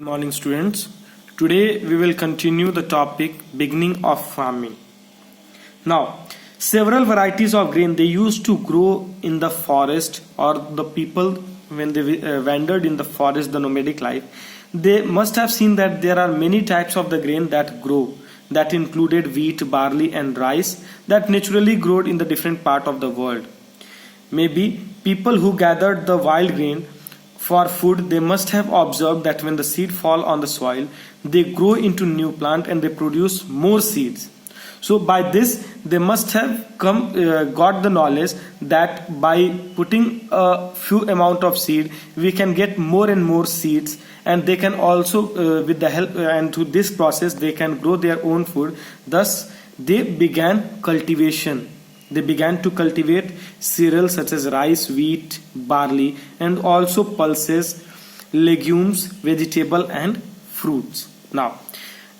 Morning, students. Today we will continue the topic beginning of farming. Now, several varieties of grain they used to grow in the forest, or the people when they wandered in the forest, the nomadic life, they must have seen that there are many types of the grain that grow, that included wheat, barley and rice that naturally growed in the different part of the world. Maybe people who gathered the wild grain for food, they must have observed that when the seed fall on the soil, they grow into new plant and they produce more seeds. So by this, they must have got the knowledge that by putting a few amount of seed, we can get more and more seeds, and they can also, with the help and through this process, they can grow their own food. Thus, they began cultivation. They began to cultivate cereals such as rice, wheat, barley, and also pulses, legumes, vegetable, and fruits. Now,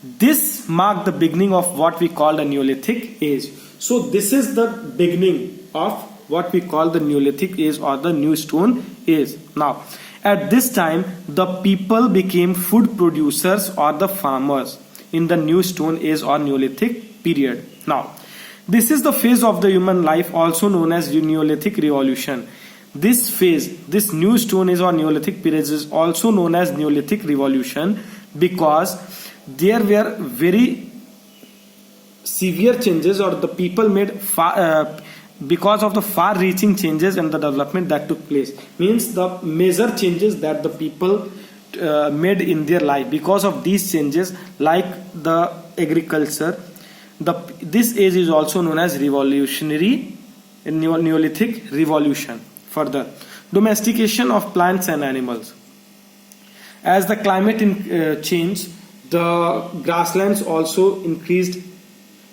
this marked the beginning of what we call the Neolithic age. So, this is the beginning of what we call the Neolithic age or the New Stone age. Now, at this time, the people became food producers or the farmers in the New Stone age or Neolithic period. Now, this is the phase of the human life also known as Neolithic Revolution. This phase, this new stone age or Neolithic period is also known as Neolithic Revolution because there were very severe changes, or the people made because of the far-reaching changes and the development that took place. Means the major changes that the people made in their life because of these changes, like the agriculture. This age is also known as revolutionary Neolithic Revolution. Further, domestication of plants and animals. As the climate changed, the grasslands also increased,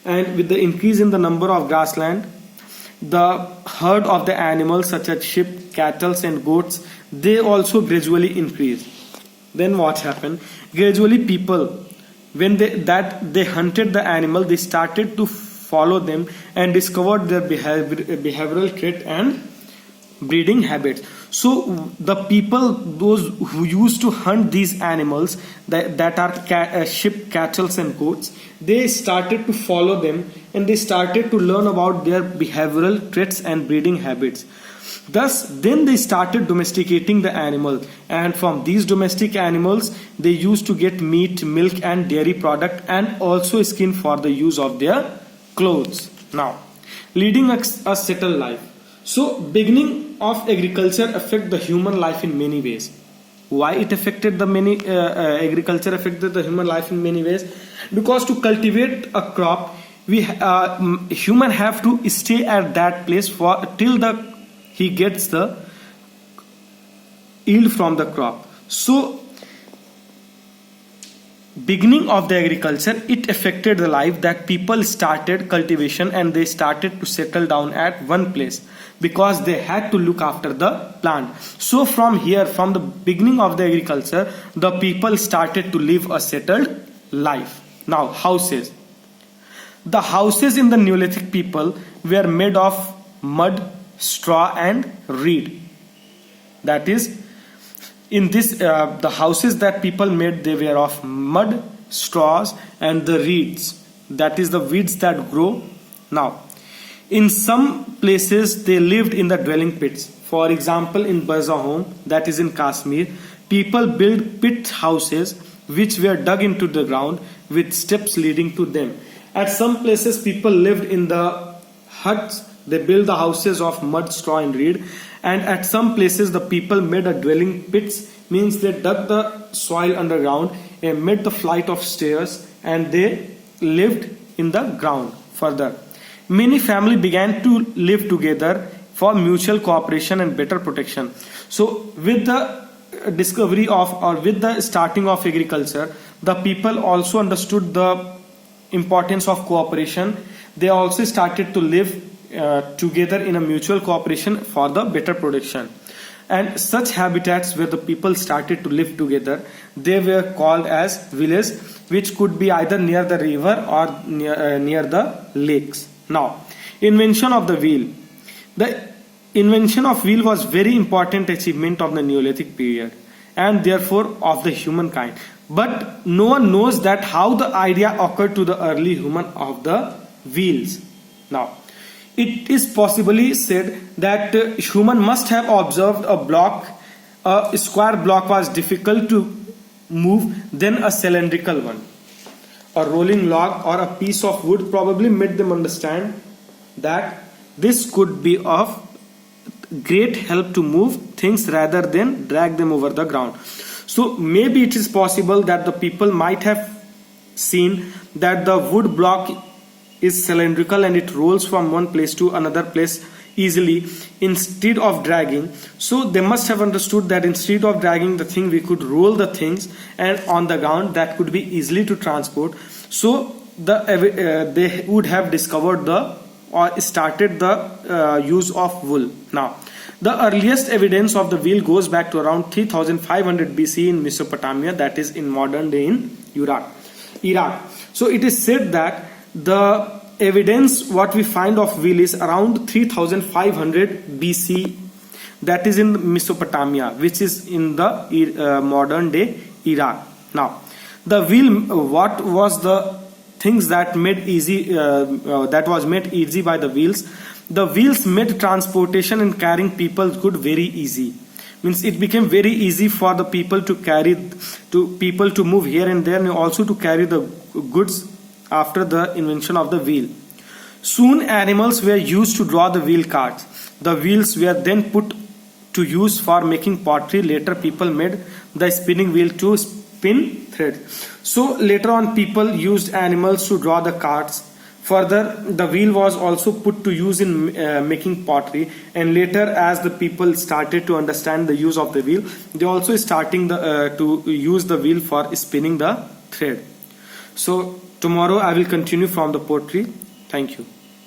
and with the increase in the number of grassland, the herd of the animals such as sheep, cattle and goats, they also gradually increased. Then what happened? Gradually people, when they hunted the animal, they started to follow them and discovered their behavioral trait and breeding habits. So the people, those who used to hunt these animals that are sheep, cattle and goats, they started to follow them and they started to learn about their behavioral traits and breeding habits. Thus, then they started domesticating the animal, and from these domestic animals, they used to get meat, milk, and dairy product, and also skin for the use of their clothes. Now, leading a settled life. So, beginning of agriculture affect the human life in many ways. Why it affected the agriculture affected the human life in many ways? Because to cultivate a crop, we human have to stay at that place for till he gets the yield from the crop. So, beginning of the agriculture, it affected the life that people started cultivation and they started to settle down at one place because they had to look after the plant. So from here, from the beginning of the agriculture, the people started to live a settled life. Now, houses. The houses in the Neolithic people were made of mud, straw and reed. That is, in this the houses that people made, they were of mud, straws and the reeds, that is the weeds that grow. Now, in some places they lived in the dwelling pits. For example, in Birza home, that is in Kashmir, people built pit houses which were dug into the ground with steps leading to them. At some places people lived in the huts. They built the houses of mud, straw and reed, and at some places the people made a dwelling pits, means they dug the soil underground and made the flight of stairs and they lived in the ground. Further, many families began to live together for mutual cooperation and better protection. So with the discovery of, or with the starting of agriculture, the people also understood the importance of cooperation. They also started to live together in a mutual cooperation for the better production. And such habitats where the people started to live together, they were called as villages, which could be either near the river or near the lakes. Now, invention of the wheel. The invention of wheel was very important achievement of the Neolithic period and therefore of the humankind. but no one knows that how the idea occurred to the early human of the wheels. Now, it is possibly said that human must have observed a square block was difficult to move than a cylindrical one. A rolling log or a piece of wood probably made them understand that this could be of great help to move things rather than drag them over the ground. So maybe it is possible that the people might have seen that the wood block is cylindrical and it rolls from one place to another place easily instead of dragging. So they must have understood that instead of dragging the thing, we could roll the things and on the ground that could be easily to transport. So they would have discovered or started the use of wool. Now, the earliest evidence of the wheel goes back to around 3500 BC in Mesopotamia, that is in modern day in Iraq. So it is said that the evidence what we find of wheel is around 3500 BC, that is in Mesopotamia, which is in the modern day Iraq. Now, the wheel, what was the things that made easy that was made easy by the wheels? The wheels made transportation and carrying people's goods very easy. Means it became very easy for the people to move here and there, and also to carry the goods after the invention of the wheel. Soon animals were used to draw the wheel carts. The wheels were then put to use for making pottery. Later people made the spinning wheel to spin threads. So later on people used animals to draw the carts. Further, the wheel was also put to use in making pottery, and later as the people started to understand the use of the wheel, they also starting to use the wheel for spinning the thread. So tomorrow I will continue from the pottery. Thank you.